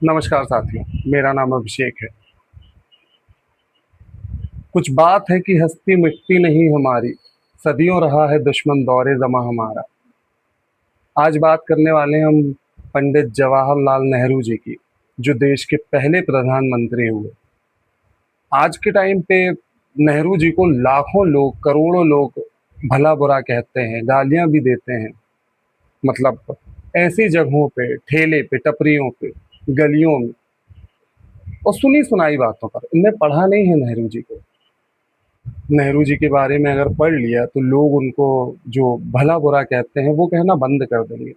नमस्कार साथियों, मेरा नाम अभिषेक है। कुछ बात है कि हस्ती मिटती नहीं हमारी, सदियों रहा है दुश्मन दौरे ज़मां हमारा। आज बात करने वाले हैं हम पंडित जवाहरलाल नेहरू जी की, जो देश के पहले प्रधानमंत्री हुए। आज के टाइम पे नेहरू जी को लाखों लोग, करोड़ों लोग भला-बुरा कहते हैं, गालियाँ भी देते हैं। मतलब ऐसी जगहों पे, ठेले पे, टपरियों पे, गलियों में और सुनी-सुनाई बातों पर। इनने पढ़ा नहीं है नेहरू जी को। नेहरू जी के बारे में अगर पढ़ लिया तो लोग उनको जो भला बुरा कहते हैं वो कहना बंद कर देंगे।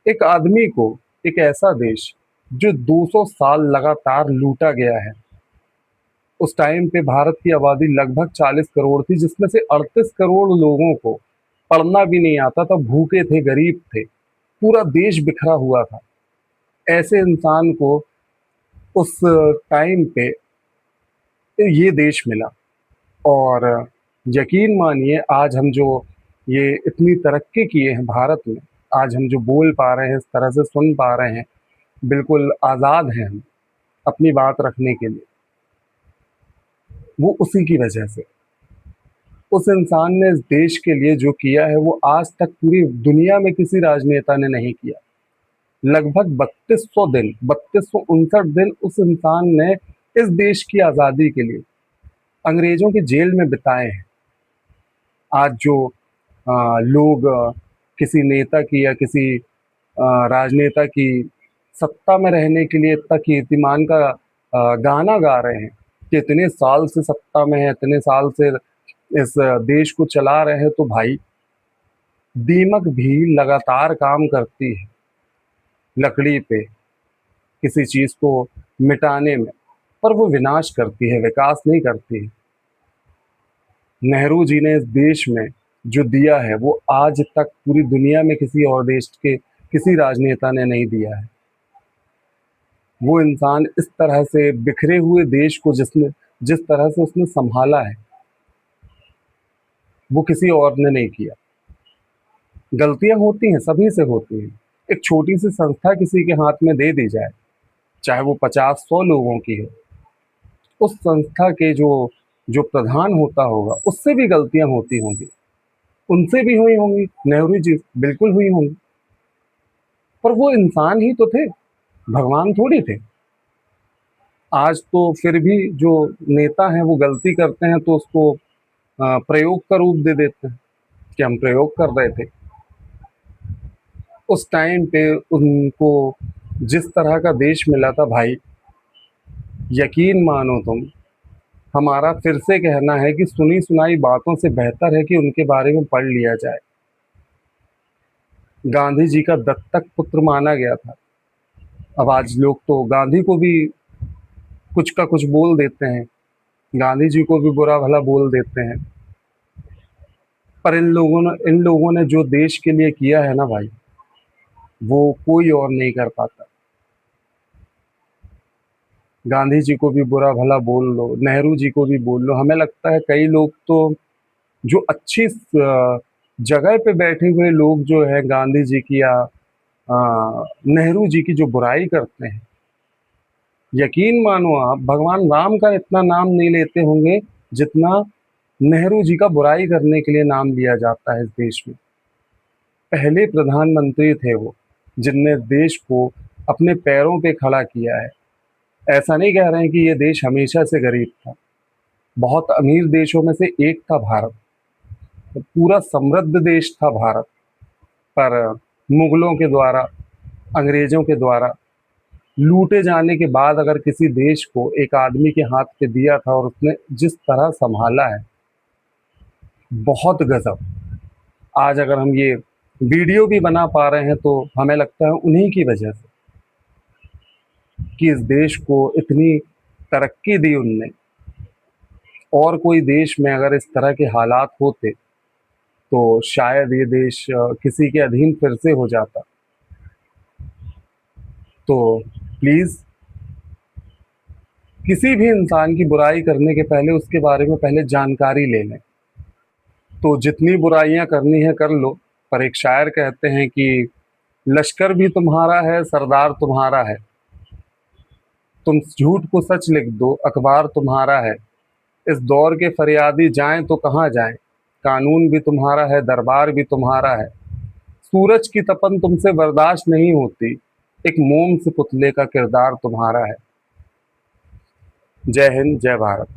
एक आदमी को, एक ऐसा देश जो 200 साल लगातार लूटा गया है। उस टाइम पे भारत की आबादी लगभग 40 करोड़ थी, जिसमें से 38 करोड़ लोगों को पढ़ना भी नहीं आता था, भूखे थे, गरीब थे, पूरा देश बिखरा हुआ था। ऐसे इंसान को उस टाइम पे ये देश मिला। और यकीन मानिए आज हम जो ये इतनी तरक्की किए हैं भारत में, आज हम जो बोल पा रहे हैं, इस तरह से सुन पा रहे हैं, बिल्कुल आज़ाद हैं हम अपनी बात रखने के लिए, वो उसी की वजह से। उस इंसान ने इस देश के लिए जो किया है वो आज तक पूरी दुनिया में किसी राजनेता ने नहीं किया। लगभग 3200 दिन, 3259 दिन उस इंसान ने इस देश की आज़ादी के लिए अंग्रेज़ों की जेल में बिताए हैं। आज जो लोग किसी नेता की या किसी राजनेता की सत्ता में रहने के लिए इतना कीर्तिमान का गाना गा रहे हैं कि इतने साल से सत्ता में है, इतने साल से इस देश को चला रहे हैं, तो भाई दीमक भी लगातार काम करती है लकड़ी पे, किसी चीज़ को मिटाने में, पर वो विनाश करती है, विकास नहीं करती है। नेहरू जी ने इस देश में जो दिया है वो आज तक पूरी दुनिया में किसी और देश के किसी राजनेता ने नहीं दिया है। वो इंसान इस तरह से बिखरे हुए देश को जिस तरह से उसने संभाला है, वो किसी और ने नहीं किया। गलतियां होती हैं, सभी से होती हैं। एक छोटी सी संस्था किसी के हाथ में दे दी जाए, चाहे वो 50-100 लोगों की हो, उस संस्था के जो जो प्रधान होता होगा उससे भी गलतियां होती होंगी, उनसे भी हुई होंगी, नेहरू जी बिल्कुल हुई होंगी, पर वो इंसान ही तो थे, भगवान थोड़ी थे। आज तो फिर भी जो नेता हैं वो गलती करते हैं तो उसको प्रयोग का रूप दे देते हैं कि हम प्रयोग कर रहे थे। उस टाइम पे उनको जिस तरह का देश मिला था भाई, यकीन मानो तुम, हमारा फिर से कहना है कि सुनी सुनाई बातों से बेहतर है कि उनके बारे में पढ़ लिया जाए। गांधी जी का दत्तक पुत्र माना गया था। अब आज लोग तो गांधी को भी कुछ का कुछ बोल देते हैं, गांधी जी को भी बुरा भला बोल देते हैं, पर इन लोगों ने जो देश के लिए किया है ना भाई, वो कोई और नहीं कर पाता। गांधी जी को भी बुरा भला बोल लो, नेहरू जी को भी बोल लो, हमें लगता है कई लोग तो जो अच्छी जगह पे बैठे हुए लोग जो है गांधी जी की या नेहरू जी की जो बुराई करते हैं, यकीन मानो आप भगवान राम का इतना नाम नहीं लेते होंगे जितना नेहरू जी का बुराई करने के लिए नाम लिया जाता है इस देश में। पहले प्रधानमंत्री थे वो, जिनने देश को अपने पैरों पे खड़ा किया है। ऐसा नहीं कह रहे हैं कि ये देश हमेशा से गरीब था, बहुत अमीर देशों में से एक था भारत, पूरा समृद्ध देश था भारत, पर मुगलों के द्वारा, अंग्रेज़ों के द्वारा लूटे जाने के बाद अगर किसी देश को एक आदमी के हाथ पे दिया था और उसने जिस तरह सँभाला है, बहुत गज़ब। आज अगर हम ये वीडियो भी बना पा रहे हैं तो हमें लगता है उन्हीं की वजह से कि इस देश को इतनी तरक्की दी उनने। और कोई देश में अगर इस तरह के हालात होते तो शायद ये देश किसी के अधीन फिर से हो जाता। तो प्लीज़ किसी भी इंसान की बुराई करने के पहले उसके बारे में पहले जानकारी ले लें। तो जितनी बुराइयां करनी है कर लो, पर एक शायर कहते हैं कि लश्कर भी तुम्हारा है, सरदार तुम्हारा है, तुम झूठ को सच लिख दो, अखबार तुम्हारा है। इस दौर के फरियादी जाएं तो कहाँ जाएं, कानून भी तुम्हारा है, दरबार भी तुम्हारा है। सूरज की तपन तुमसे बर्दाश्त नहीं होती, एक मोम से पुतले का किरदार तुम्हारा है। जय हिंद, जय भारत।